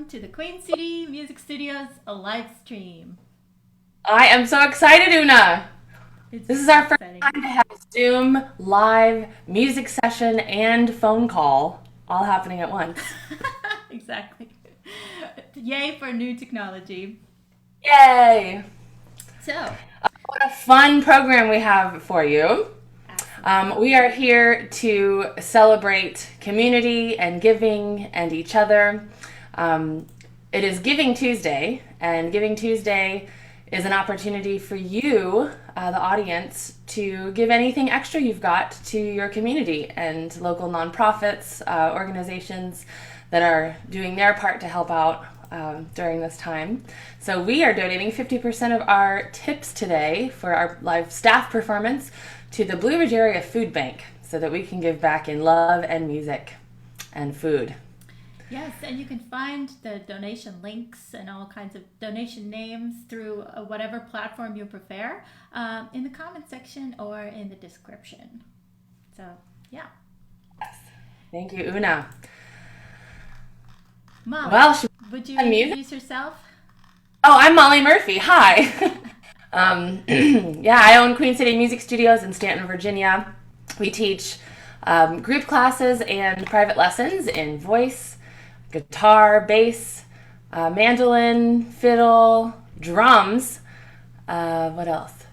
welcome to the Queen City Music Studios live stream. I am so excited, Una. It's This is so our first exciting. time to have Zoom live music session and phone call all happening at once. Exactly. Yay for new technology. Yay! So, What a fun program we have for you. absolutely. We are here to celebrate community and giving and each other. Um, it is Giving Tuesday, and Giving Tuesday is an opportunity for you, the audience, to give anything extra you've got to your community and local nonprofits, organizations that are doing their part to help out during this time. So we are donating 50% of our tips today for our live staff performance to the Blue Ridge Area Food Bank so that we can give back in love and music and food. Yes, and you can find the donation links and all kinds of donation names through whatever platform you prefer in the comment section or in the description. So, yeah. Thank you, Una. Molly, Well, should would you we have music? introduce yourself? Oh, I'm Molly Murphy. Hi. Yeah, I own Queen City Music Studios in Stanton, Virginia. We teach group classes and private lessons in voice, guitar, bass, mandolin, fiddle, drums. What else?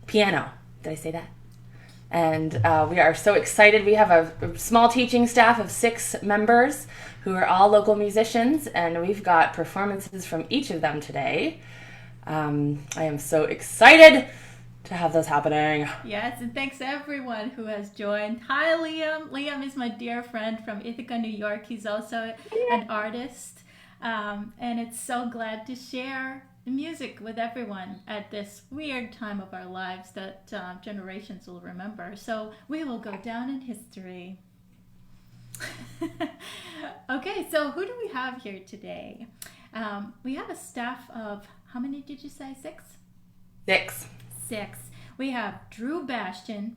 Piano. Did I say that? And we are so excited. We have a small teaching staff of 6 members who are all local musicians, and we've got performances from each of them today. I am so excited to have those happening. Yes, and thanks everyone who has joined. Hi, Liam. Liam is my dear friend from Ithaca, New York. He's also an artist, and it's so glad to share the music with everyone at this weird time of our lives that generations will remember. So we will go down in history. Okay, so who do we have here today? We have a staff of, how many did you say? 6? 6. 6. We have Drew Bastian,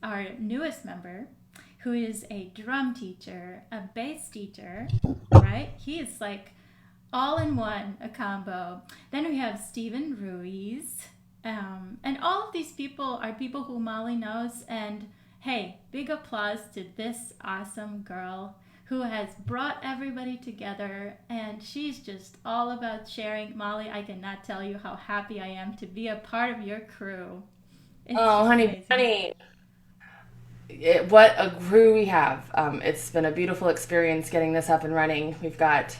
our newest member, who is a drum teacher, a bass teacher, right? He is like all in one, a combo. Then we have Stephen Ruiz. And all of these people are people who Molly knows. And hey, big applause to this awesome girl who has brought everybody together, and she's just all about sharing. Molly, I cannot tell you how happy I am to be a part of your crew. It's Oh, just honey, amazing. honey. What a crew we have. It's been a beautiful experience getting this up and running. We've got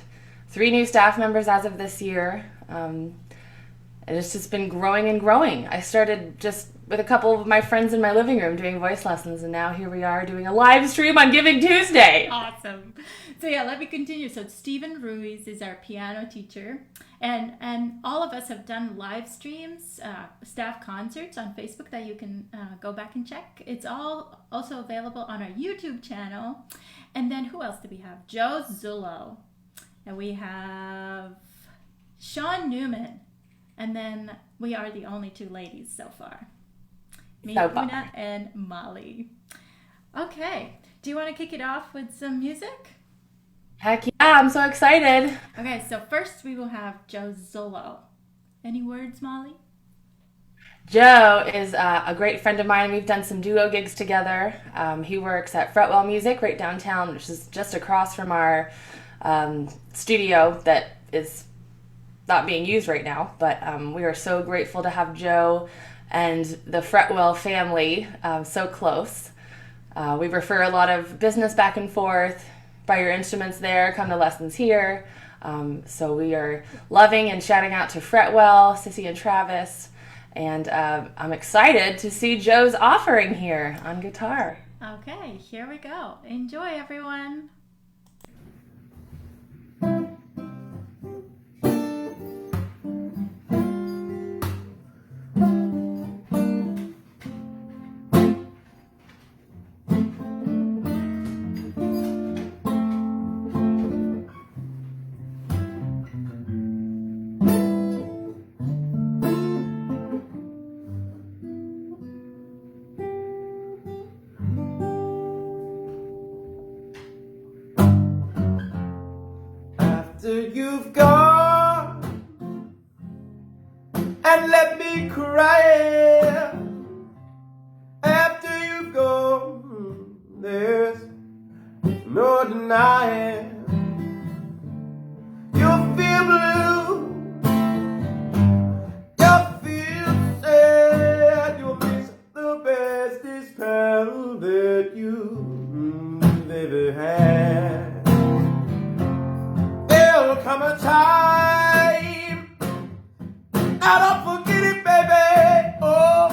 3 new staff members as of this year. And it's just been growing and growing. I started just with a couple of my friends in my living room doing voice lessons, and now here we are doing a live stream on Giving Tuesday. Awesome. So yeah, let me continue. So Stephen Ruiz is our piano teacher, and all of us have done live streams, staff concerts on Facebook that you can go back and check. It's all also available on our YouTube channel. And then who else do we have? Joe Zullo, and we have Sean Newman, and then we are the only 2 ladies so far. Me, So far. Una, and Molly. Okay, do you want to kick it off with some music? Heck yeah, I'm so excited. Okay, so first we will have Joe Zolo. Any words, Molly? Joe is a great friend of mine. We've done some duo gigs together. He works at Fretwell Music right downtown, which is just across from our studio that is not being used right now. But we are so grateful to have Joe and the Fretwell family so close. We refer a lot of business back and forth. Buy your instruments there, come to lessons here. So we are loving and shouting out to Fretwell, Sissy, and Travis. And I'm excited to see Joe's offering here on guitar. Okay, here we go. Enjoy, everyone. you've gone and let me cry. After you've gone, there's no denying. You'll feel blue, you'll feel sad, you'll miss the bestest pal that you've ever had. There'll come a time, I don't forget it, baby. Oh,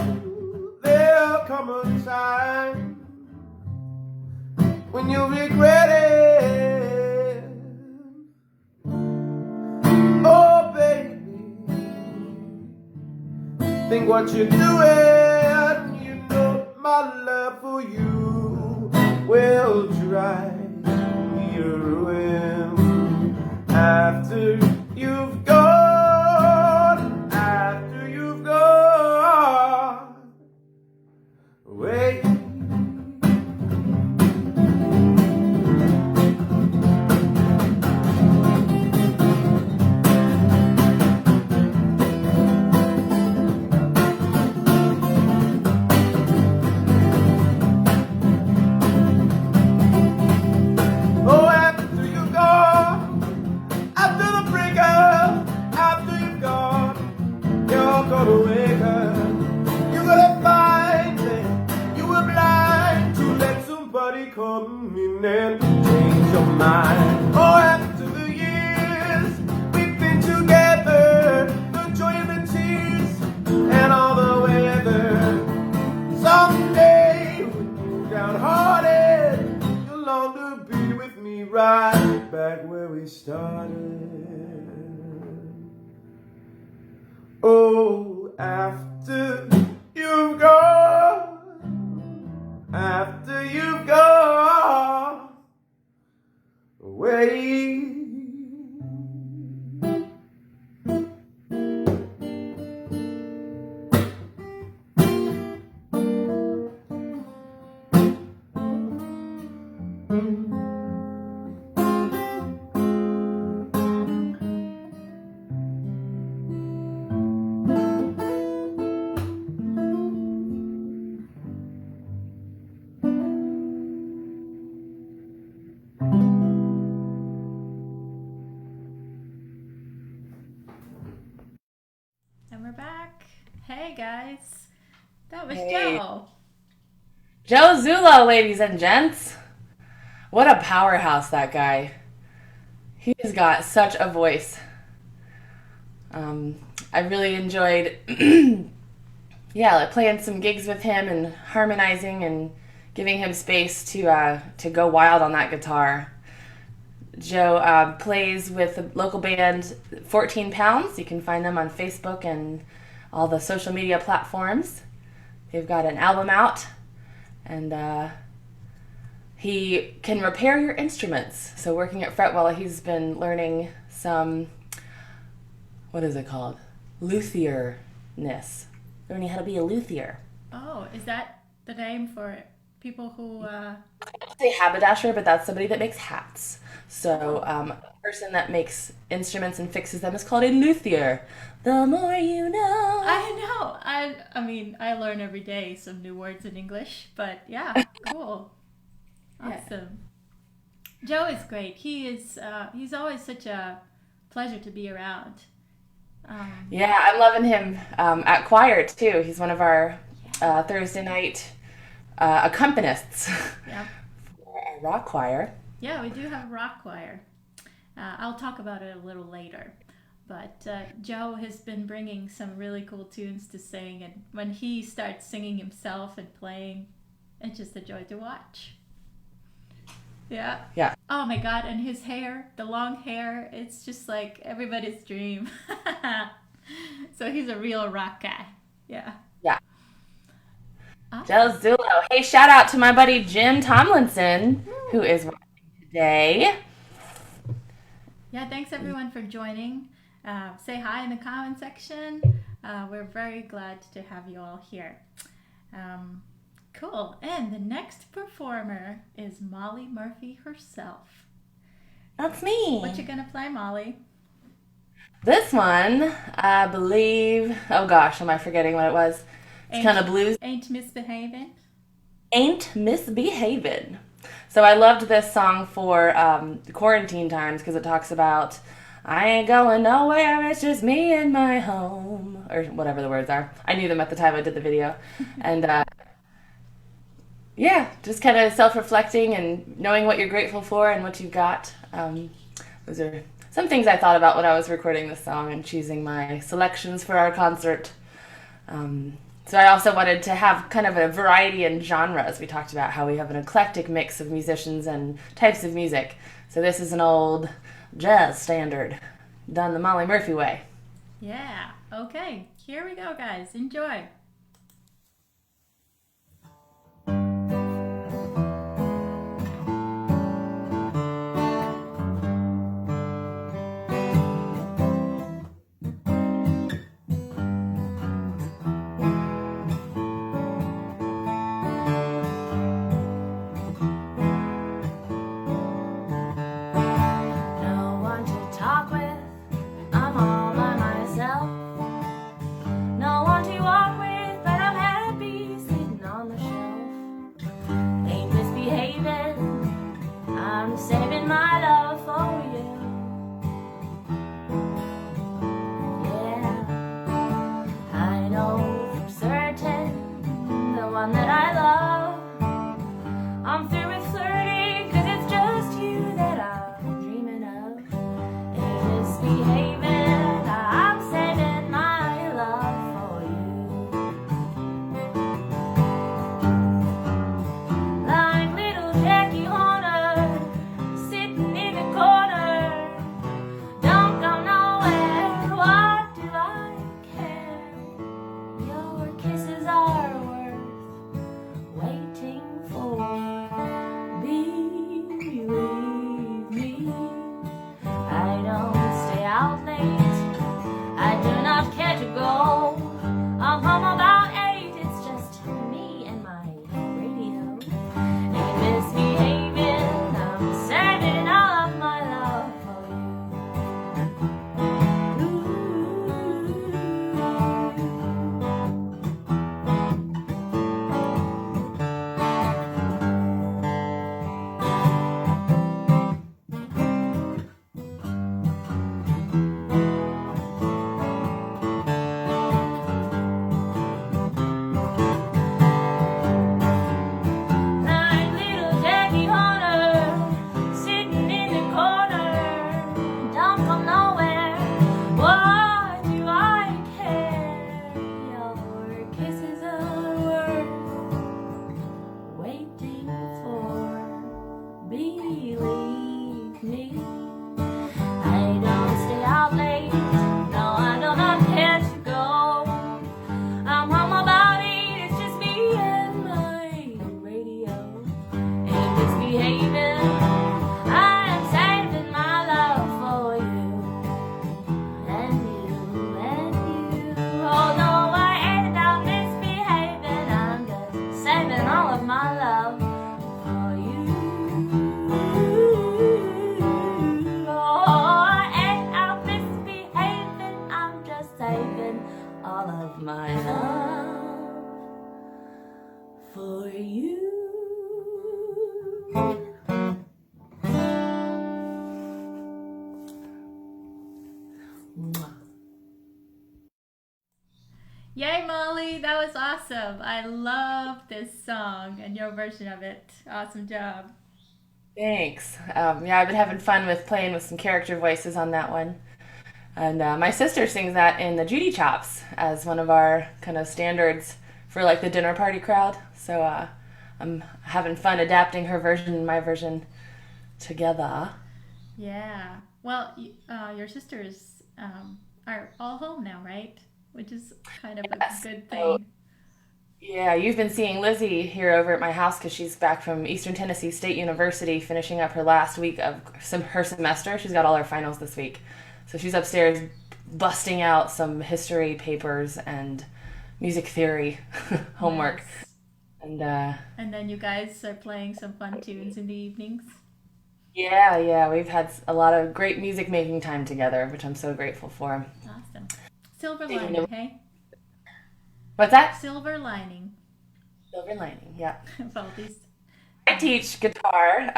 there'll come a time when you'll regret it. Oh, baby, think what you're doing. You know my love for you will drive me to ruin. After you've gone, after you've gone away. Oh, after you've gone, after the breakup, after you've gone, you're gonna wake up. You're gonna find that you were blind to let somebody come in and change your mind. Oh, after the years we've been together, the joy and the tears and all the weather. Someday when you're downhearted, you'll long to be with me right back where we started. Oh, after you've gone, after you've gone away. And we're back. Hey guys, that was Hey. Joe. Joe Zulo, ladies and gents. What a powerhouse, that guy. He's got such a voice. I really enjoyed like playing some gigs with him and harmonizing and giving him space to go wild on that guitar. Joe plays with the local band 14 Pounds. You can find them on Facebook and all the social media platforms. They've got an album out, and he can repair your instruments. So working at Fretwell, he's been learning some, what is it called? Luthierness. Learning how to be a luthier. Oh, is that the name for people who? I say haberdasher, but that's somebody that makes hats. So a person that makes instruments and fixes them is called a luthier. The more you know. I know. I mean, I learn every day some new words in English, but yeah, cool. Awesome. Joe is great. He's always such a pleasure to be around. Yeah, I'm loving him at choir too. He's one of our Thursday night accompanists Yeah. for our rock choir. Yeah, we do have a rock choir. I'll talk about it a little later. But Joe has been bringing some really cool tunes to sing, and when he starts singing himself and playing, it's just a joy to watch. Yeah. Yeah. Oh my God, and his hair, the long hair, it's just like everybody's dream. So he's a real rock guy. Yeah. Yeah. Awesome. Joe Zulo. Hey, shout out to my buddy Jim Tomlinson, who is watching today. Yeah, thanks everyone for joining. Say hi in the comment section. We're very glad to have you all here. Cool. And the next performer is Molly Murphy herself. That's me. What you gonna play, Molly? This one, I believe, oh gosh, am I forgetting what it was? It's kind of blues. Ain't misbehaving. Ain't Misbehavin'. So I loved this song for quarantine times because it talks about I ain't going nowhere, it's just me and my home, or whatever the words are. I knew them at the time I did the video. And yeah, just kind of self-reflecting and knowing what you're grateful for and what you've got. Those are some things I thought about when I was recording this song and choosing my selections for our concert. So I also wanted to have kind of a variety in genres. We talked about how we have an eclectic mix of musicians and types of music. So this is an old jazz standard done the Molly Murphy way. Yeah. Okay. Here we go, guys. Enjoy. No one to talk with, I'm all by myself. No one to walk with, but I'm happy sitting on the shelf. Ain't misbehaving, I'm saving my love for you. Yeah, I know for certain the one that I love. I'm through with flirting, 'cause it's just you that I'm dreaming of. Ain't misbehaving, I'm saving my love for you. Like little Jackie Horner, sitting in the corner. Don't go nowhere, what do I care? Your kisses are worth waiting for. Believe me, I don't stay out late. I do not care to go. I'm home about 8. It's just me and my radio. Ain't misbehaving, I'm saving all of my love for you. Ooh. Like little Jackie Horner, sitting in the corner. Don't come nowhere, what do I care? Your kisses are worth waiting for. Believe me, I don't stay out late. No, I do not care to go. I'm home about 8. It's just me and my radio. Ain't misbehaving, I'm saving my love for you. And you, and you. Oh no, I ain't out misbehaving. I'm just saving all of my love for you. Oh, I ain't out misbehaving. I'm just saving all of my love for you. Mwah. Yay, Molly. That was awesome. I love this song and your version of it. Awesome job. Thanks. Yeah, I've been having fun with playing with some character voices on that one. And my sister sings that in the Judy Chops as one of our kind of standards for like the dinner party crowd. So I'm having fun adapting her version and my version together. Yeah. Well, your sisters are all home now, right? Which is kind of a Yes. good So, thing. yeah, you've been seeing Lizzie here over at my house because she's back from Eastern Tennessee State University finishing up her last week of her semester. She's got all her finals this week. So she's upstairs busting out some history papers and music theory homework. Nice. And And then you guys are playing some fun tunes in the evenings. Yeah, we've had a lot of great music making time together, which I'm so grateful for. Awesome. Silver Speaking lining, of, hey? what's that? Silver lining Silver lining, yeah. of all these. I teach guitar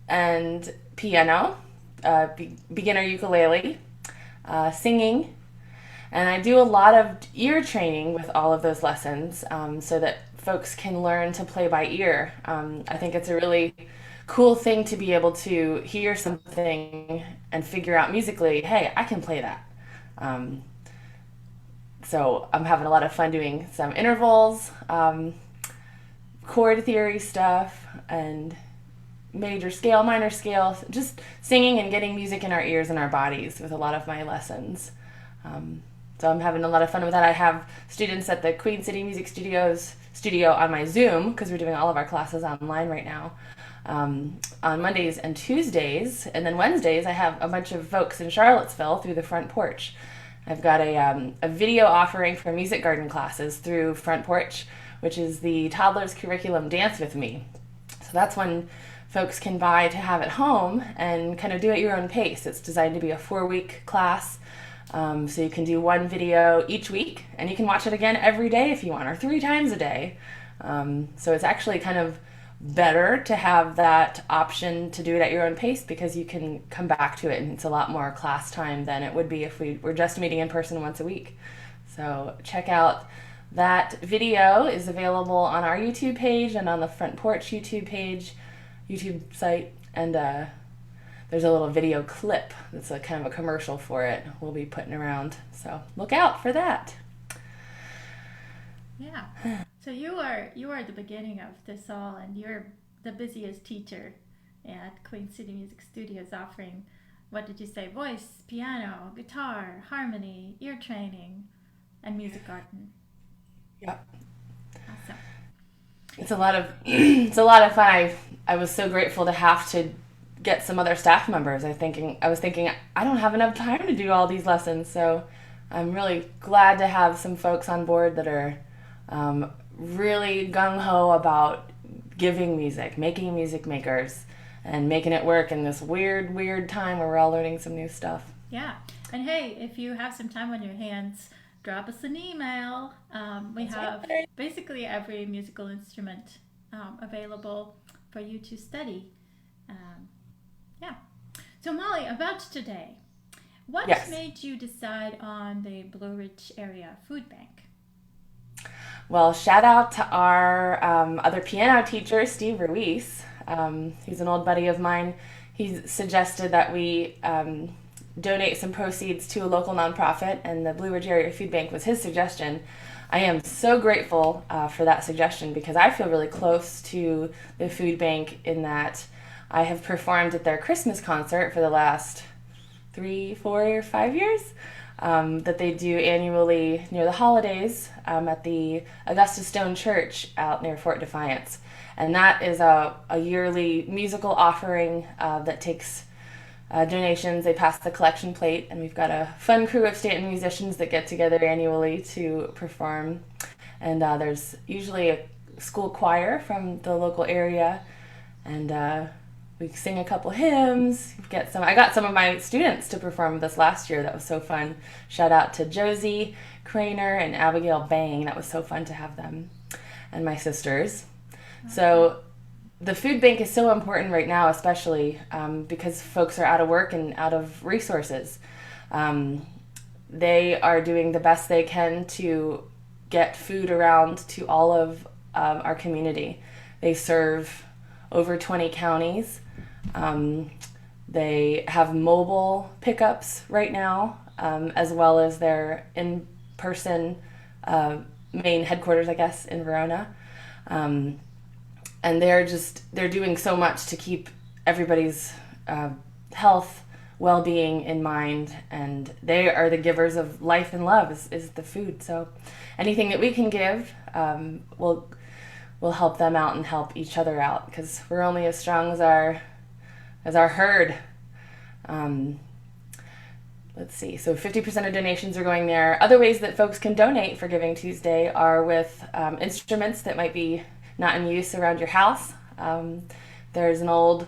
and piano, beginner ukulele, singing, and I do a lot of ear training with all of those lessons so that folks can learn to play by ear. I think it's a really cool thing to be able to hear something and figure out musically, hey, I can play that. Um, so I'm having a lot of fun doing some intervals, chord theory stuff, and major scale, minor scale, just singing and getting music in our ears and our bodies with a lot of my lessons. So I'm having a lot of fun with that. I have students at the Queen City Music studio on my Zoom because we're doing all of our classes online right now. On Mondays and Tuesdays, and then Wednesdays I have a bunch of folks in Charlottesville through the Front Porch. I've got a video offering for music garden classes through Front Porch, which is the toddler's curriculum Dance With Me. So that's when folks can buy to have at home and kind of do at your own pace. It's designed to be a 4-week class. So you can do one video each week, and you can watch it again every day if you want, or 3 times a day. So it's actually kind of better to have that option to do it at your own pace because you can come back to it, and it's a lot more class time than it would be if we were just meeting in person once a week. So check out that video. Is available on our YouTube page and on the Front Porch YouTube site, and there's a little video clip that's a kind of a commercial for it we'll be putting around. So look out for that. Yeah. So you are the beginning of this all, and you're the busiest teacher at Queen City Music Studios, offering, what did you say, voice, piano, guitar, harmony, ear training, and music garden. Yep. Awesome. It's a lot of fun. I was so grateful to have to get some other staff members. I was thinking I don't have enough time to do all these lessons, so I'm really glad to have some folks on board that are really gung-ho about giving music, making music makers, and making it work in this weird time where we're all learning some new stuff. Yeah. And hey, if you have some time on your hands, drop us an email. We have basically every musical instrument available for you to study. Yeah. So Molly, about today, what made you decide on the Blue Ridge Area Food Bank? Well, shout out to our other piano teacher, Steve Ruiz. He's an old buddy of mine. He suggested that we donate some proceeds to a local nonprofit, and the Blue Ridge Area Food Bank was his suggestion. I am so grateful for that suggestion because I feel really close to the food bank in that I have performed at their Christmas concert for the last 3, 4, or 5 years that they do annually near the holidays at the Augusta Stone Church out near Fort Defiance. And that is a yearly musical offering that takes donations. They pass the collection plate, and we've got a fun crew of Stanton musicians that get together annually to perform. And there's usually a school choir from the local area, and we sing a couple hymns. I got some of my students to perform with us last year. That was so fun. Shout out to Josie Craner and Abigail Bang. That was so fun to have them, and my sisters. So the food bank is so important right now, especially because folks are out of work and out of resources. They are doing the best they can to get food around to all of our community. They serve over 20 counties. They have mobile pickups right now, as well as their in-person main headquarters, I guess, in Verona. And they're doing so much to keep everybody's health, well-being in mind, and they are the givers of life and love is the food. So anything that we can give will help them out and help each other out, because we're only as strong as our herd. Let's see, so 50% of donations are going there. Other ways that folks can donate for Giving Tuesday are with instruments that might be not in use around your house. There's an old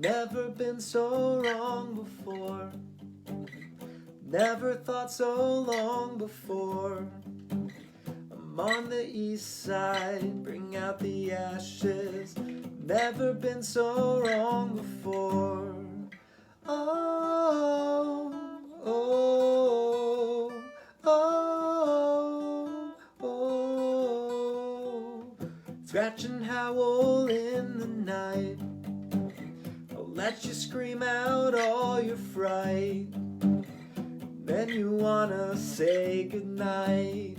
Never been so wrong before. Never thought so long before. I'm on the east side, bring out the ashes. Never been so wrong before. Oh, oh, oh, oh. Scratch and howl in the night. I'll let you scream out all your fright. Then you wanna say goodnight.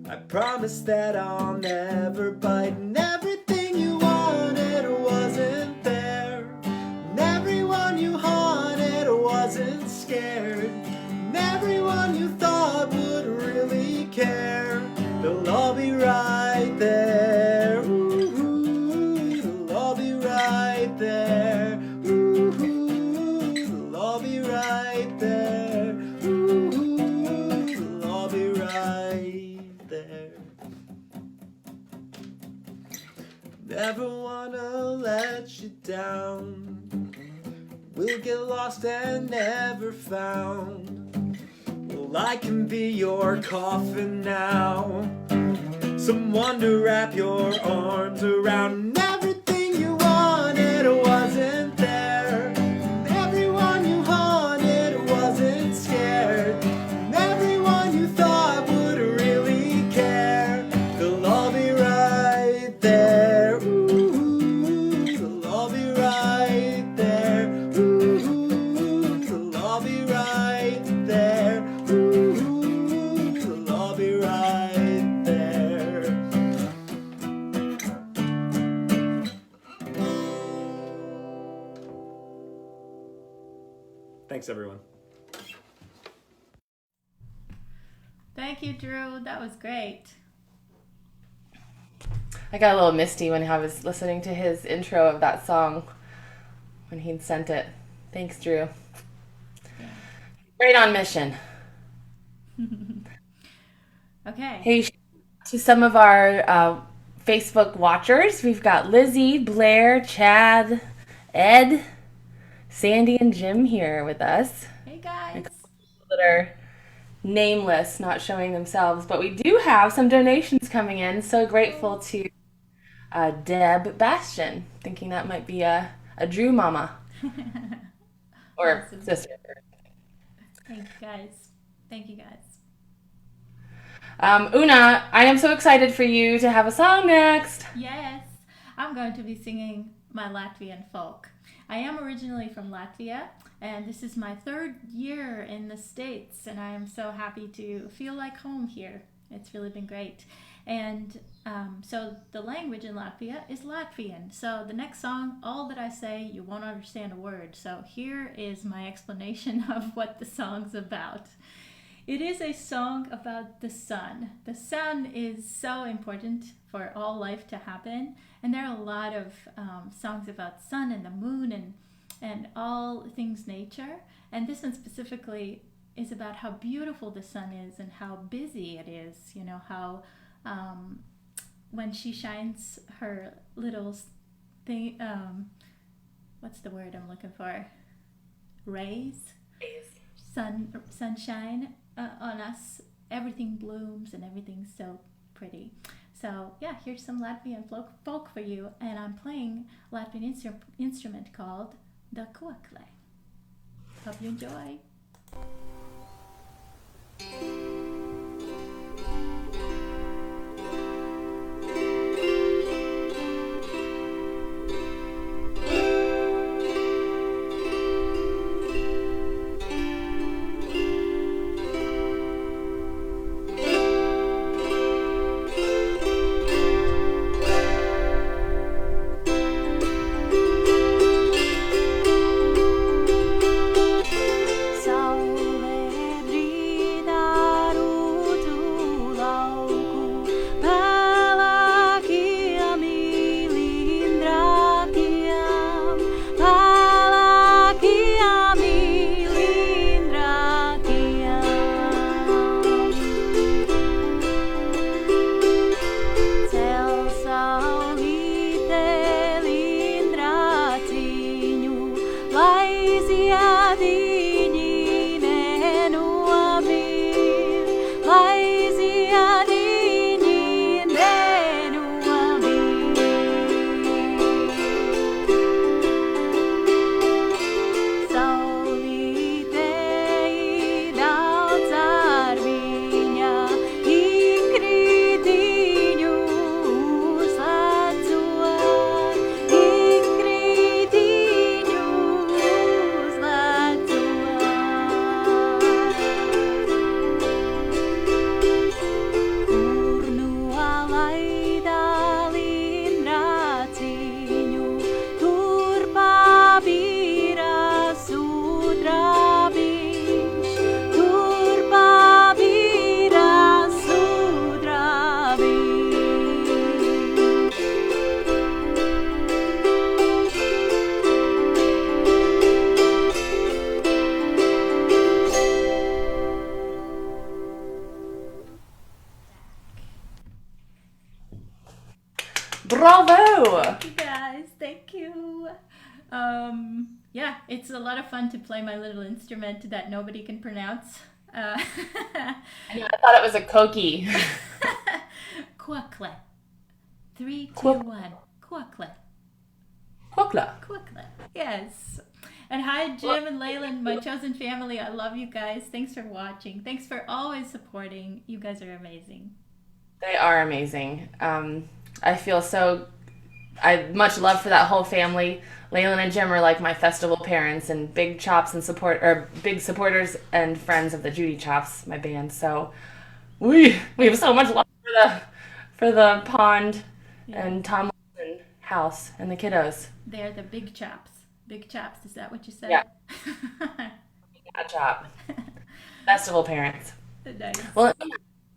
I promise that I'll never bite. And everything you wanted wasn't there. And everyone you haunted wasn't scared. And everyone you thought would really care, they'll all be right there. Ooh, they'll all be right there. Ooh, they'll all be right there. Ooh, they'll all be right there. Never wanna let you down. We'll get lost and never found. Well, I can be your coffin now. Someone to wrap your arms around. And everything you wanted wasn't there. And everyone you haunted wasn't scared. And everyone you thought would really care, they'll all be right there. Ooh, they'll all be right there. Ooh, they'll all be right there. Ooh, they'll all be right there. Thanks, everyone. Thank you, Drew. That was great. I got a little misty when I was listening to his intro of that song when he'd sent it. Thanks, Drew. Great on mission. Okay. Hey, to some of our Facebook watchers, we've got Lizzie, Blair, Chad, Ed, Sandy, and Jim here with us. Hey, guys. That are nameless, not showing themselves, but we do have some donations coming in. So grateful to Deb Bastian, thinking that might be a Drew mama or Awesome. sister. Thank you, guys. Thank you, guys. Una, I am so excited for you to have a song next. Yes, I'm going to be singing my Latvian folk. I am originally from Latvia, and this is my third year in the States, and I am so happy to feel like home here. It's really been great. And so the language in Latvia is Latvian. So the next song, all that I say, you won't understand a word. So here is my explanation of what the song's about. It is a song about the sun. The sun is so important for all life to happen. And there are a lot of songs about sun and the moon and all things nature. And this one specifically is about how beautiful the sun is and how busy it is. You know, how when she shines her little thing, what's the word I'm looking for? Rays? Sunshine on us, everything blooms and everything's so pretty. So yeah, here's some Latvian folk for you, and I'm playing Latvian instrument called the kokle. Hope you enjoy. So Bravo! Thank you guys. Thank you. Yeah, it's a lot of fun to play my little instrument that nobody can pronounce. I thought it was a koki. Kwakle. 3, 2, 1. Kwakle. Kwakla. Kwakle. Yes. And hi, Jim and Leyland, my chosen family. I love you guys. Thanks for watching. Thanks for always supporting. You guys are amazing. They are amazing. I much love for that whole family. Leyland and Jim are like my festival parents and big chops and big supporters and friends of the Judy Chops, my band. So we have so much love for the pond and Tom and house and the kiddos. They're the big chops. Big chops, is that what you said? Yeah. Big chop. Festival parents. Nice. Well,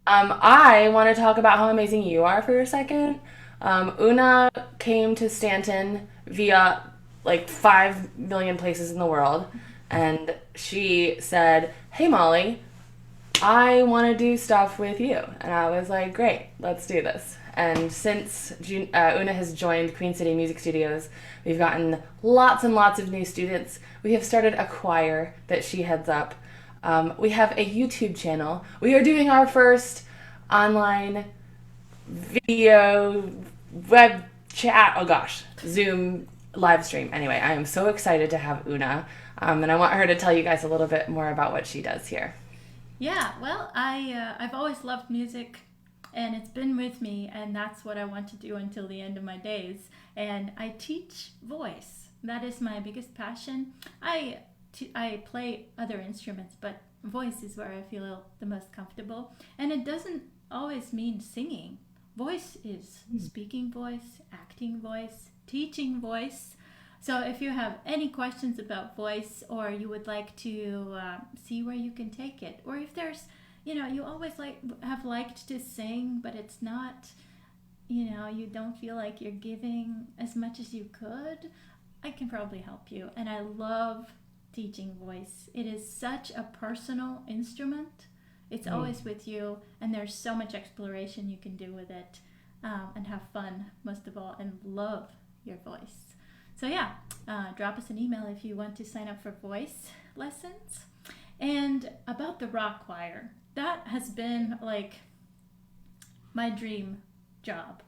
I want to talk about how amazing you are for a second. Una came to Stanton via like 5 million places in the world, and she said, "Hey Molly, I want to do stuff with you." And I was like, "Great, let's do this." And since Una has joined Queen City Music Studios, we've gotten lots and lots of new students. We have started a choir that she heads up. We have a YouTube channel. We are doing our first online video web chat, Zoom live stream. Anyway, I am so excited to have Una, and I want her to tell you guys a little bit more about what she does here. Yeah, well, I've always loved music, and it's been with me, and that's what I want to do until the end of my days. And I teach voice. That is my biggest passion. I play other instruments, but voice is where I feel the most comfortable. And it doesn't always mean singing. Voice is speaking voice, acting voice, teaching voice. So if you have any questions about voice, or you would like to see where you can take it, or if there's, you always have liked to sing, but it's not, you don't feel like you're giving as much as you could, I can probably help you. And I love teaching voice. It is such a personal instrument. It's always with you, and there's so much exploration you can do with it, and have fun, most of all, and love your voice. So yeah, drop us an email if you want to sign up for voice lessons. And about the rock choir, that has been like my dream job.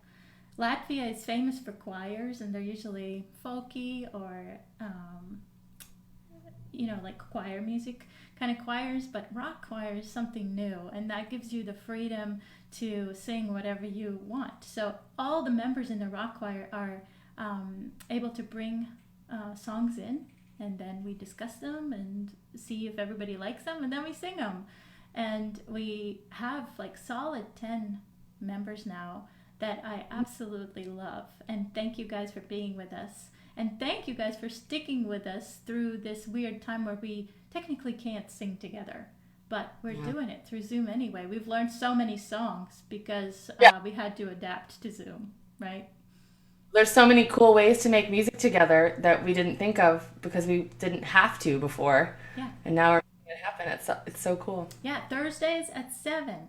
Latvia is famous for choirs, and they're usually folky or like choir music kind of choirs, but rock choir is something new, and that gives you the freedom to sing whatever you want. So all the members in the rock choir are able to bring songs in, and then we discuss them and see if everybody likes them, and then we sing them. And we have like solid 10 members now that I absolutely love. And thank you guys for being with us. And thank you guys for sticking with us through this weird time where we technically can't sing together, but we're doing it through Zoom anyway. We've learned so many songs because we had to adapt to Zoom, right? There's so many cool ways to make music together that we didn't think of because we didn't have to before. Yeah. And now we're making it happen. It's so cool. Yeah, Thursdays at 7.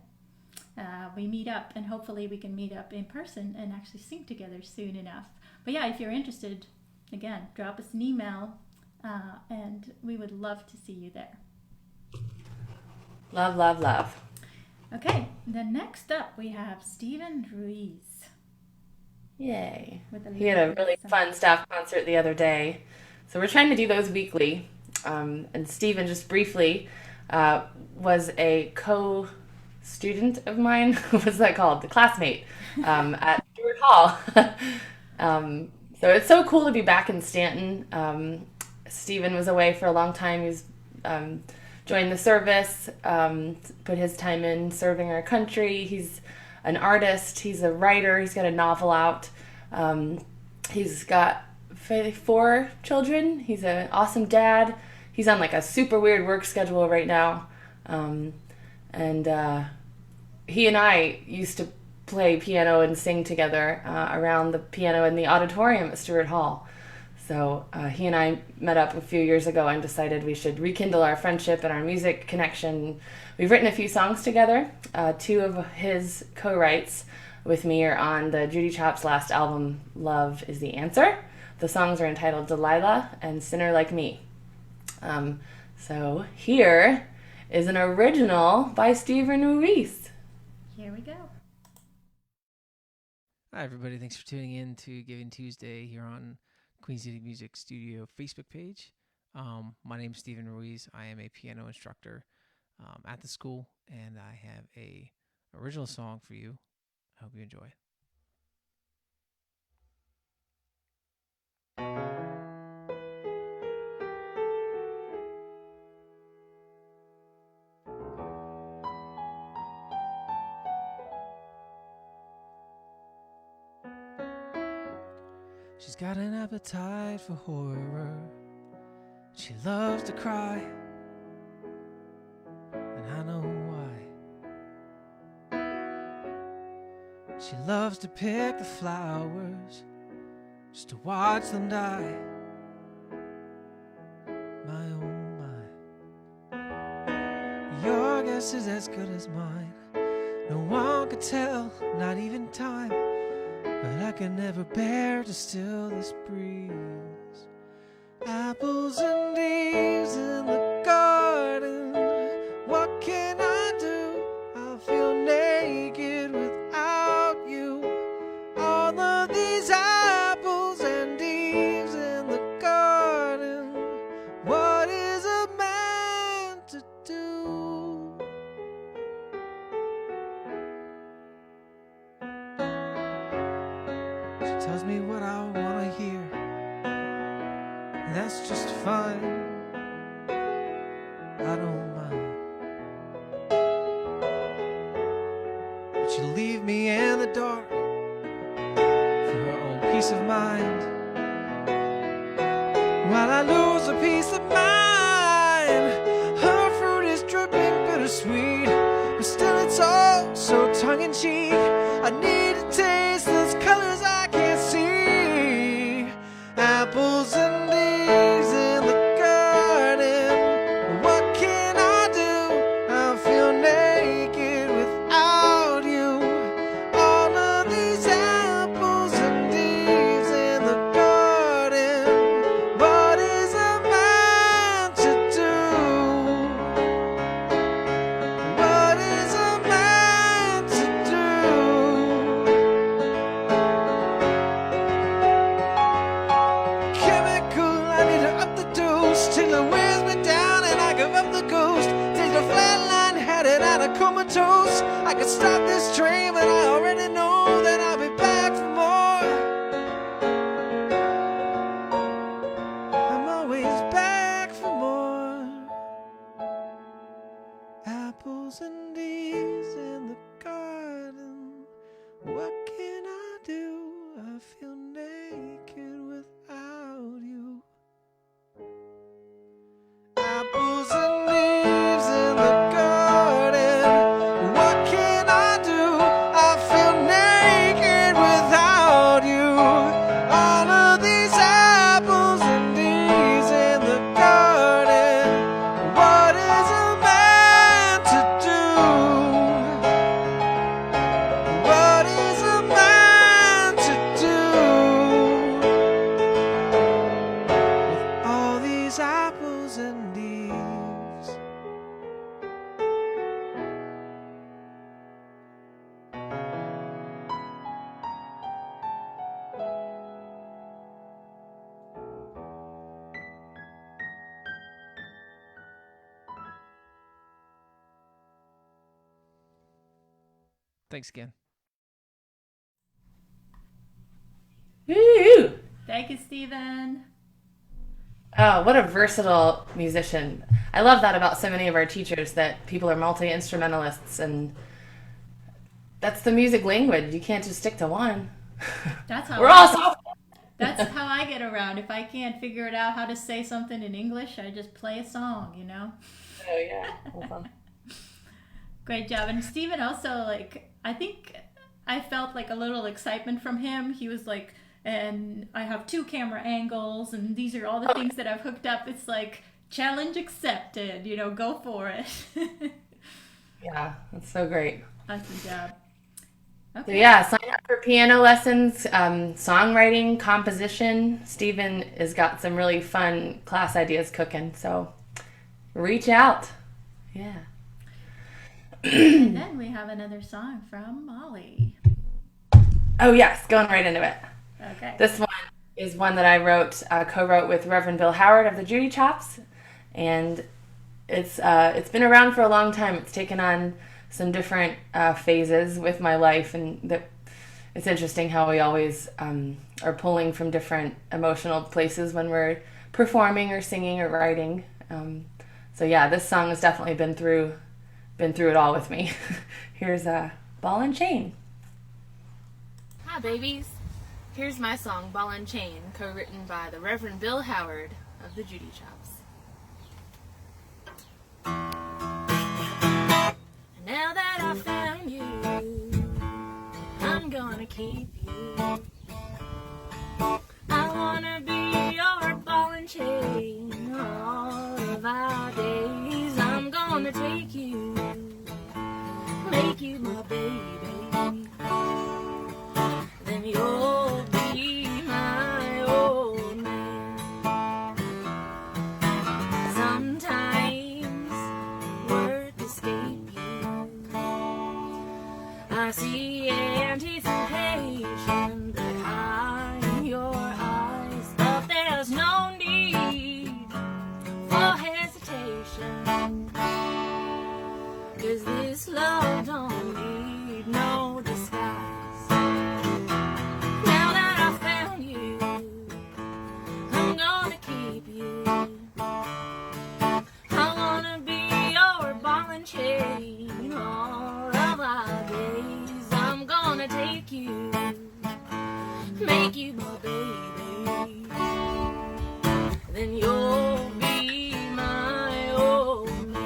We meet up, and hopefully we can meet up in person and actually sing together soon enough. But yeah, if you're interested, again, drop us an email, and we would love to see you there. Love, love, love. Okay, then next up we have Steven Ruiz. Yay. He had a really fun staff concert the other day. So we're trying to do those weekly. And Steven, just briefly, was a co-student of mine. What's that called? The classmate at Stewart Hall. So it's so cool to be back in Stanton. Steven was away for a long time. He's joined the service, put his time in serving our country. He's an artist. He's a writer. He's got a novel out. He's got 4 children. He's an awesome dad. He's on like a super weird work schedule right now. And he and I used to play piano and sing together around the piano in the auditorium at Stewart Hall. So he and I met up a few years ago and decided we should rekindle our friendship and our music connection. We've written a few songs together, 2 of his co-writes, with me are on the Judy Chop's last album, Love is the Answer. The songs are entitled Delilah and Sinner Like Me. So here is an original by Steven Ruiz. Here we go. Hi, everybody. Thanks for tuning in to Giving Tuesday here on Queen City Music Studio Facebook page. My name is Steven Ruiz. I am a piano instructor at the school, and I have a original song for you. I hope you enjoy. She's got an appetite for horror. She loves to cry, and I know why. She loves to pick the flowers just to watch them die. My oh my. Your guess is as good as mine. No one could tell, not even time. But I can never bear to still this breeze. Apples and leaves in the garden. What can I do? I feel naked without you. All of these apples and leaves in the garden. What is a man to do? She tells me what I want to hear, and that's just fine. I don't mind. But she'll leave me in the dark for her own peace of mind, while I lose a peace of mind. Her fruit is dripping bittersweet, but still it's all so tongue-in-cheek. I need to taste those colors I can't see. Apples and leaves in the garden. What can I do? I feel naked without you. All of these apples and leaves in the garden. What is a man to do? What is a man to do? Chemical, I need to up the dose till it wears me down and I give up the ghost. Take the flatline, had it out of comatose. I could stop this train, but I already know that I'll be back for more. I'm always back for more. Apples and leaves in the garden. What can I do? I feel naked without you. Apples and leaves in the garden. What can I do? I feel naked without you. All of these apples and leaves in the garden. What is a man to do? What is a man to do? With all these apples and leaves. Thanks again. Woo! Thank you, Steven. Oh, what a versatile musician. I love that about so many of our teachers, that people are multi-instrumentalists, and that's the music language. You can't just stick to one. That's how We're all soft. That's how I get around. If I can't figure it out how to say something in English, I just play a song, you know? Oh, yeah. Awesome. Great job. And Steven also, like, I think I felt like a little excitement from him. He was like, and I have 2 camera angles, and these are all the things that I've hooked up. It's like, challenge accepted, you know, go for it. Yeah, that's so great. Awesome job. So Okay. yeah, sign up for piano lessons, songwriting, composition. Stephen has got some really fun class ideas cooking, so reach out. Yeah. And then we have another song from Molly. Oh yes, going right into it. Okay. This one is one that I wrote, co-wrote with Reverend Bill Howard of the Judy Chops, and it's been around for a long time. It's taken on some different phases with my life, and it's interesting how we always are pulling from different emotional places when we're performing or singing or writing. So yeah, this song has definitely been through it all with me. Here's Ball and Chain. Hi babies. Here's my song Ball and Chain, co-written by the Reverend Bill Howard of the Judy Chops. Now that I found you, I'm gonna keep you. I wanna be your ball and chain all of our days. I'm gonna take you, make you my baby. Then you'll be my old man. Sometimes words escape you. I see anticipation behind your eyes, but there's no need for hesitation. 'Cause this love don't need no disguise. Now that I found you, I'm gonna keep you. I wanna be your ball and chain all of our days. I'm gonna take you, make you my baby. Then you'll be my old man.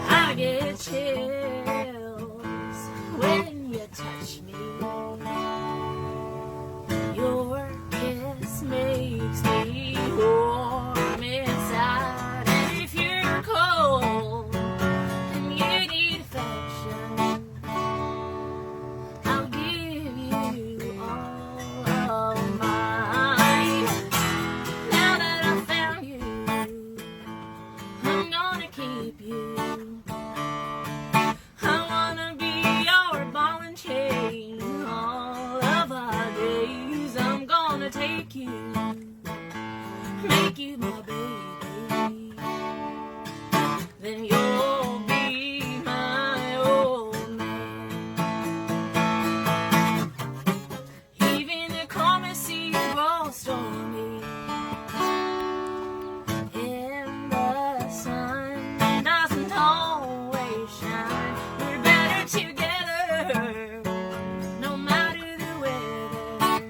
I get chills when you touch me. Your kiss makes me warm inside. And if you're cold and you need affection, I'll give you all of mine. Now that I found you, I'm gonna keep you. I wanna be your ball and chain all of our days. I'm gonna take you, make you my baby. Then you'll be my old man. Even the calmer sea rolls stormy, and the sun doesn't always shine. We're better together, no matter the weather.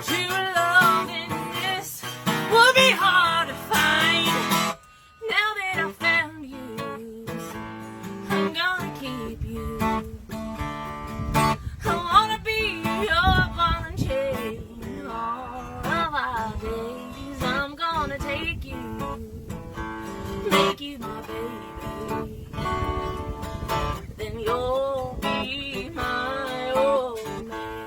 True love in this will be hard to find. Now that I found you, I'm gonna keep you. I wanna be your ball and chain all of our days. I'm gonna take you, make you my baby. Then you'll be my old man.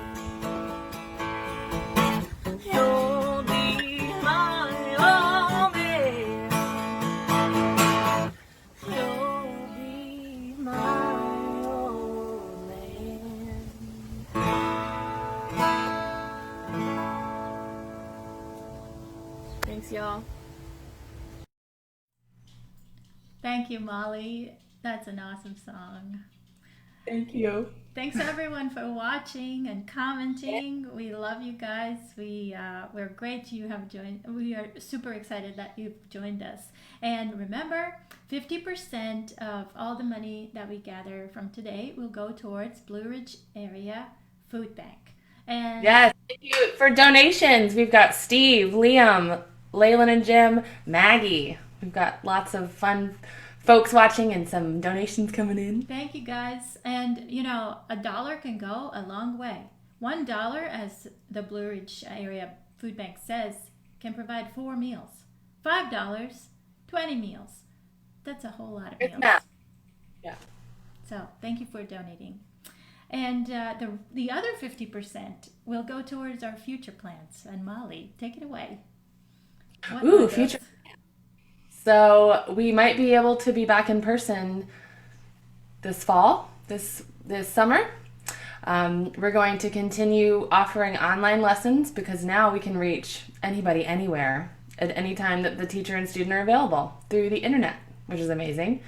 You'll be my old man. You'll be my old man. Thanks, y'all. Thank you, Molly. That's an awesome song. Thank you. Thanks everyone for watching and commenting. We love you guys. We're great you have joined. We are super excited that you've joined us. And remember, 50% of all the money that we gather from today will go towards Blue Ridge Area Food Bank. And Yes, thank you for donations. We've got Steve, Liam, Leyland and Jim, Maggie. We've got lots of fun folks watching and some donations coming in. thank you guys. And you know, $1 can go a long way. $1, as the Blue Ridge Area Food Bank says, can provide 4 meals. $5, 20 meals. That's a whole lot of It's meals. math. Yeah. So thank you for donating. And the other 50% will go towards our future plans. And Molly, take it away. What are Ooh, those? future. So we might be able to be back in person this fall, this summer. We're going to continue offering online lessons because now we can reach anybody anywhere at any time that the teacher and student are available through the internet, which is amazing.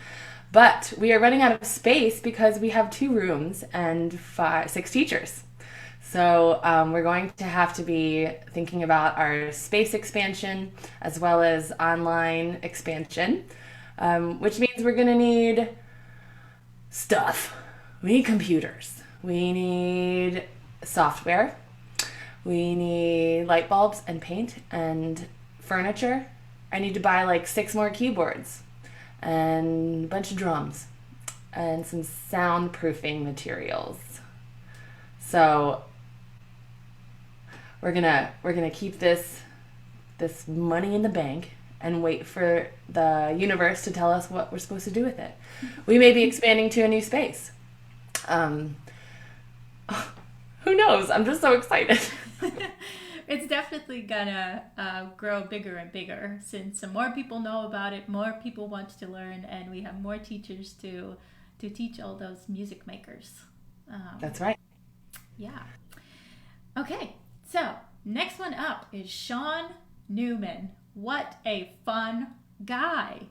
But we are running out of space because we have 2 rooms and 6 teachers. So we're going to have to be thinking about our space expansion as well as online expansion, which means we're going to need stuff. We need computers. We need software. We need light bulbs and paint and furniture. I need to buy like 6 more keyboards and a bunch of drums and some soundproofing materials. So we're gonna keep this money in the bank and wait for the universe to tell us what we're supposed to do with it. We may be expanding to a new space. Who knows? I'm just so excited. It's definitely gonna grow bigger and bigger since more people know about it, more people want to learn, and we have more teachers to teach all those music makers. That's right. Yeah. Okay, so next one up is Sean Newman. What a fun guy.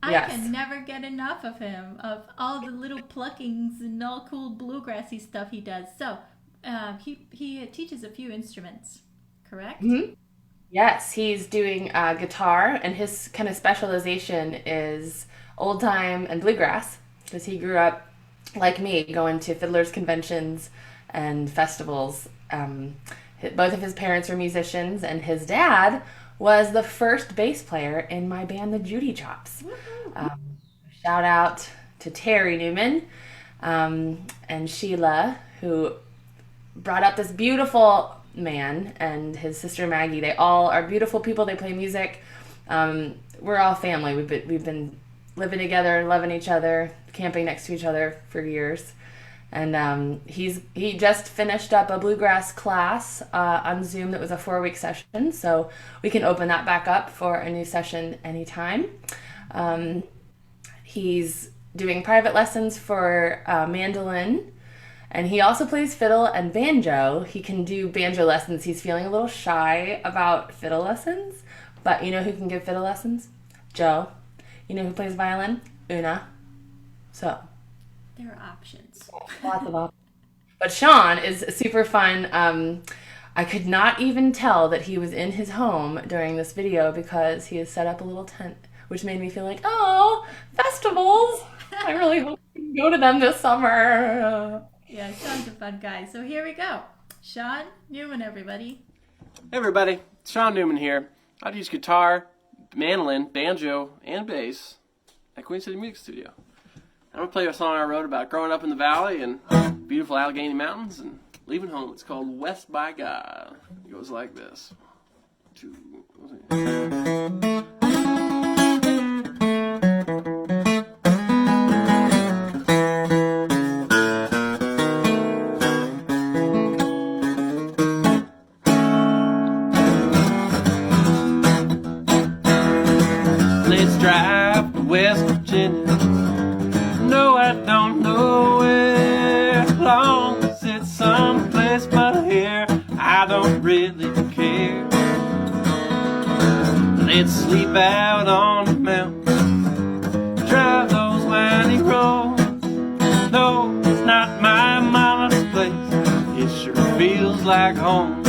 I Yes. can never get enough of him, of all the little pluckings and all cool bluegrassy stuff he does. So he teaches a few instruments, correct? Mm-hmm. Yes, he's doing guitar, and his kind of specialization is old time and bluegrass because he grew up, like me, going to fiddlers conventions and festivals. Both of his parents were musicians, and his dad was the first bass player in my band, the Judy Chops. Shout out to Terry Newman and Sheila, who brought up this beautiful man, and his sister Maggie. They all are beautiful people. They play music. We're all family. We've been living together, loving each other, camping next to each other for years. And he just finished up a bluegrass class on Zoom that was a 4-week session, so we can open that back up for a new session anytime. He's doing private lessons for mandolin, and he also plays fiddle and banjo. He can do banjo lessons. He's feeling a little shy about fiddle lessons, but you know who can give fiddle lessons? Joe. You know who plays violin? Una. So There are options. lots of options. But Sean is super fun. I could not even tell that he was in his home during this video because he has set up a little tent, which made me feel like, oh, festivals. I really hope we can go to them this summer. Yeah, Sean's a fun guy. So here we go. Sean Newman, everybody. Hey everybody, Sean Newman here. I teach guitar, mandolin, banjo, and bass at Queen City Music Studio. I'm going to play a song I wrote about growing up in the valley and beautiful Allegheny Mountains and leaving home. It's called West by God. It goes like this. 2, Let's drive to West Virginia. No, I don't know where. As long as it's someplace but here, I don't really care. Let's sleep out on the mountain, drive those windy roads. No, it's not my mama's place. It sure feels like home.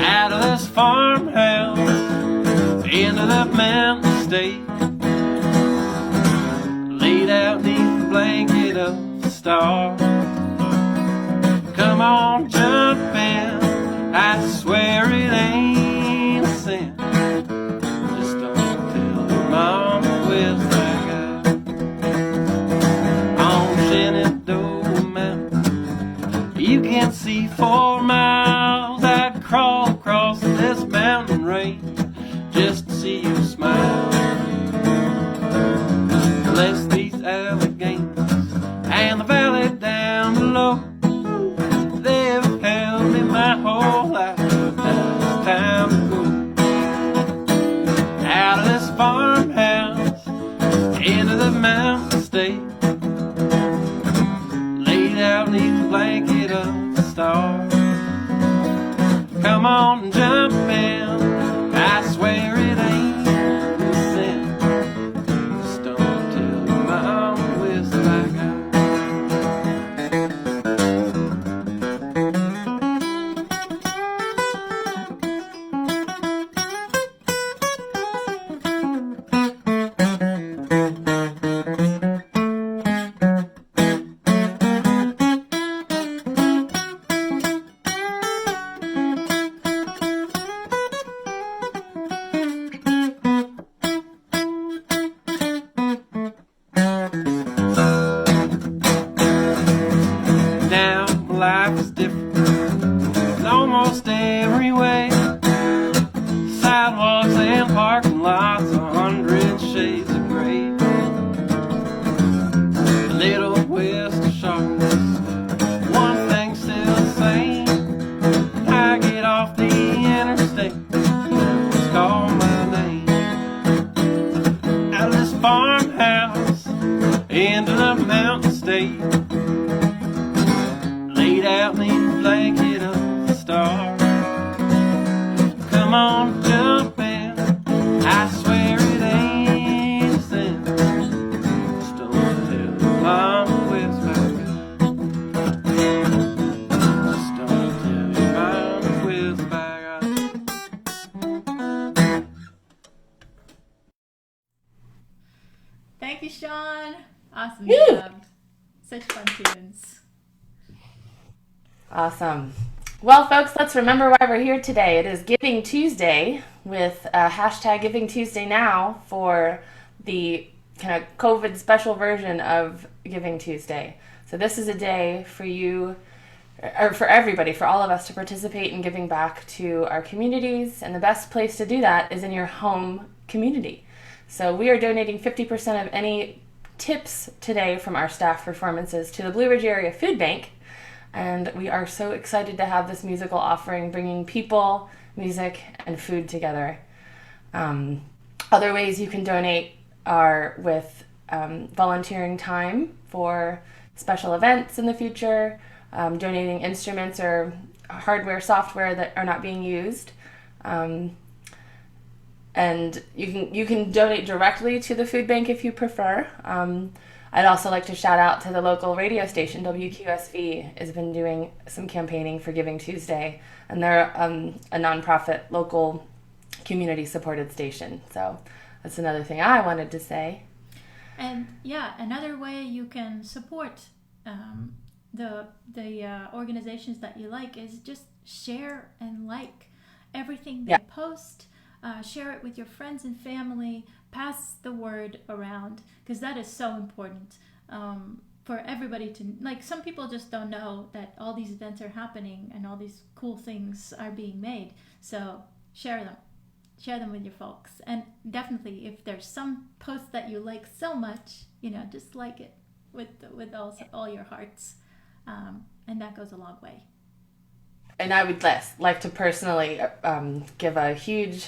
Out of this farmhouse, into the mountain state, laid out neath the blanket of the stars. Come on, jump in. I swear it ain't a sin. Just don't tell your mama where's that guy. On Shenandoah Mountain, you can see 4 miles. I'd crawl across this mountain range just to see you smile. Bless these Alleghenies and the valley down below. They've held me my whole life. Now it's time to go out of this farmhouse into the mountain state. Laid out neath the blanket of the stars. Come on and jump in. I swear it ain't a sin. Just don't tell your mom where's the black guy. Now life is different in almost every way. Sidewalks and parking lots, 100 shades of gray. A little west of Charlotte, one thing's still the same. I get off the interstate, just call my name. Out of this farmhouse into the mountain state. Laid out neath the blanket of the stars. Come on, jump in. I swear it ain't a sin. Just don't tell your mama where's back up. Just don't tell your mama where's back up. Thank you, Sean. Awesome Woo! job. Such fun tunes. Awesome. Well, folks, let's remember why we're here today. It is Giving Tuesday with hashtag Giving Tuesday now for the kind of COVID special version of Giving Tuesday. So this is a day for you, or for everybody, for all of us to participate in giving back to our communities. And the best place to do that is in your home community. So we are donating 50% of any tips today from our staff performances to the Blue Ridge Area Food Bank. And we are so excited to have this musical offering, bringing people, music, and food together. Other ways you can donate are with volunteering time for special events in the future, donating instruments or hardware, software that are not being used. And you can donate directly to the food bank if you prefer. I'd also like to shout out to the local radio station, WQSV, has been doing some campaigning for Giving Tuesday, and they're a nonprofit, local, community-supported station. So that's another thing I wanted to say. And yeah, another way you can support the organizations that you like is just share and like everything they post. Share it with your friends and family. Pass the word around, because that is so important for everybody to, like, some people just don't know that all these events are happening and all these cool things are being made. So share them with your folks. And definitely, if there's some post that you like so much, just like it with all your hearts, and that goes a long way. And I would like to personally give a huge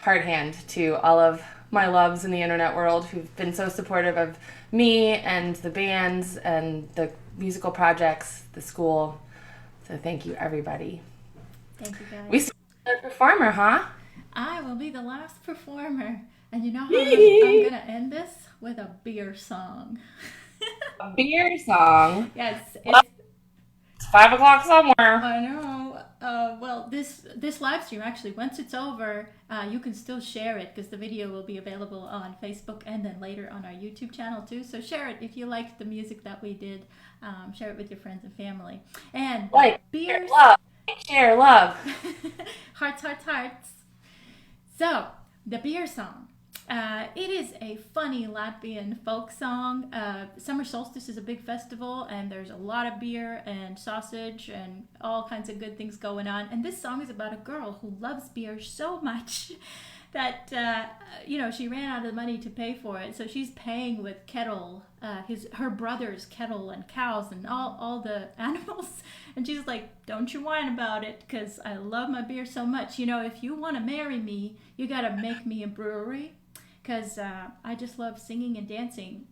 hard hand to all of my loves in the internet world who've been so supportive of me and the bands and the musical projects, the school. So thank you, everybody. Thank you, guys. We still have a performer, huh? I will be the last performer. And you know how I'm going to end this? With a beer song. A beer song? Yes. It's 5 o'clock somewhere. I know. Well, this live stream, actually, once it's over, you can still share it because the video will be available on Facebook and then later on our YouTube channel too. So share it if you liked the music that we did. Share it with your friends and family. And beers, share love. hearts, hearts, hearts. So the beer song. It is a funny Latvian folk song. Summer solstice is a big festival, and there's a lot of beer and sausage and all kinds of good things going on. And this song is about a girl who loves beer so much that she ran out of the money to pay for it. So she's paying with kettle, her brother's kettle and cows and all the animals. And she's like, "Don't you whine about it, because I love my beer so much. If you want to marry me, you got to make me a brewery." Because I just love singing and dancing.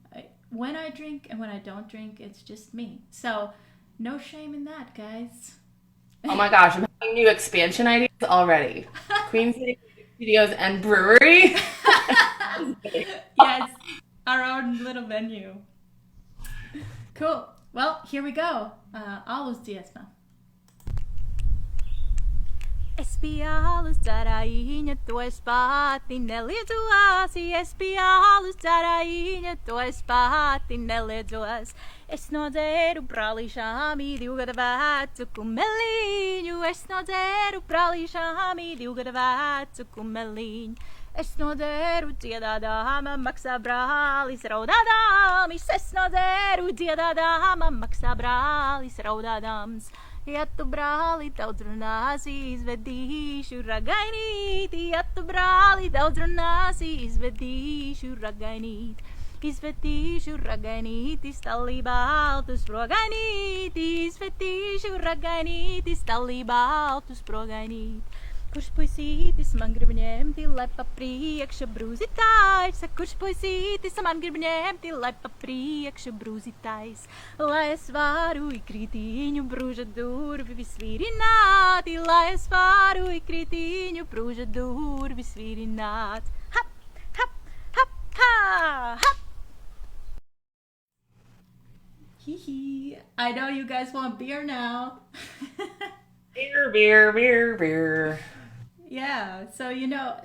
When I drink and when I don't drink, it's just me. So no shame in that, guys. Oh my gosh, I'm having new expansion ideas already. Queen City Studios and brewery. Yes, our own little venue. Cool. Well, here we go. A los dias, now. Espialus daraiņa, to es pati neliedzos, espialus daraiņa, to es pati neliedzos. Es nodzeru brālīšām 2 gadu vecu kumeliņu, es nodzeru brālīšām 2 gadu vecu kumeliņu. Es nodzeru dziedādāma, maksā brālis raudādāmis, es nodzeru dziedādāma, maksā brālis raudādāms. Ja tu brāli daudz runāsi, izvedīšu ragainīti. Ja tu brāli daudz runāsi, izvedīšu ragainīti. Izvedīšu ragainīti, stalī baltus progainīti. Izvedīšu ragainīti, stalī baltus progainīti. Kurš puisītis man grib ņemti, lai pa priekša brūzitais? Kurš puisītis man grib ņemti, lai pa priekša brūzitais? Lai es varu ikrītiņu brūža durvis vīrināt, lai es varu ikrītiņu brūža durvis vīrināt. Hap, hap, hap, ha, hap! Hee. I know you guys want beer now. Beer. Yeah, so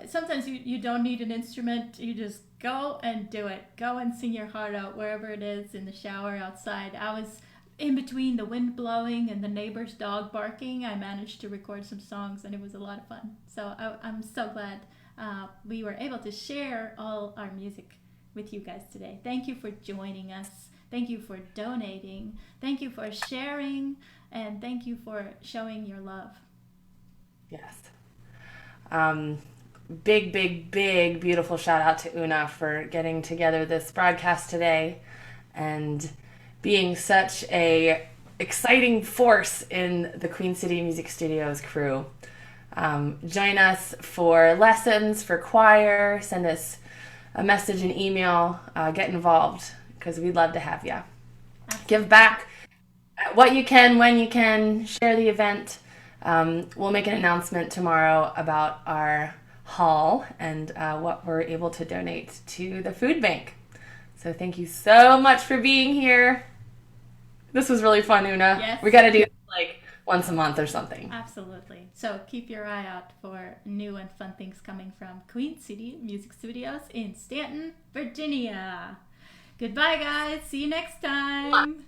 sometimes you don't need an instrument. You just go and do it. Go and sing your heart out wherever it is, in the shower, outside. I was in between the wind blowing and the neighbor's dog barking. I managed to record some songs, and it was a lot of fun. So I'm so glad we were able to share all our music with you guys today. Thank you for joining us. Thank you for donating. Thank you for sharing. And thank you for showing your love. Yes. Big, beautiful shout out to Una for getting together this broadcast today and being such a exciting force in the Queen City Music Studios crew. Join us for lessons, for choir, send us a message, an email, get involved, because we'd love to have you. Give back what you can, when you can, share the event. We'll make an announcement tomorrow about our haul and what we're able to donate to the food bank. So thank you so much for being here. This was really fun, Una. Yes. We got to do it like once a month or something. Absolutely. So keep your eye out for new and fun things coming from Queen City Music Studios in Stanton, Virginia. Goodbye, guys. See you next time.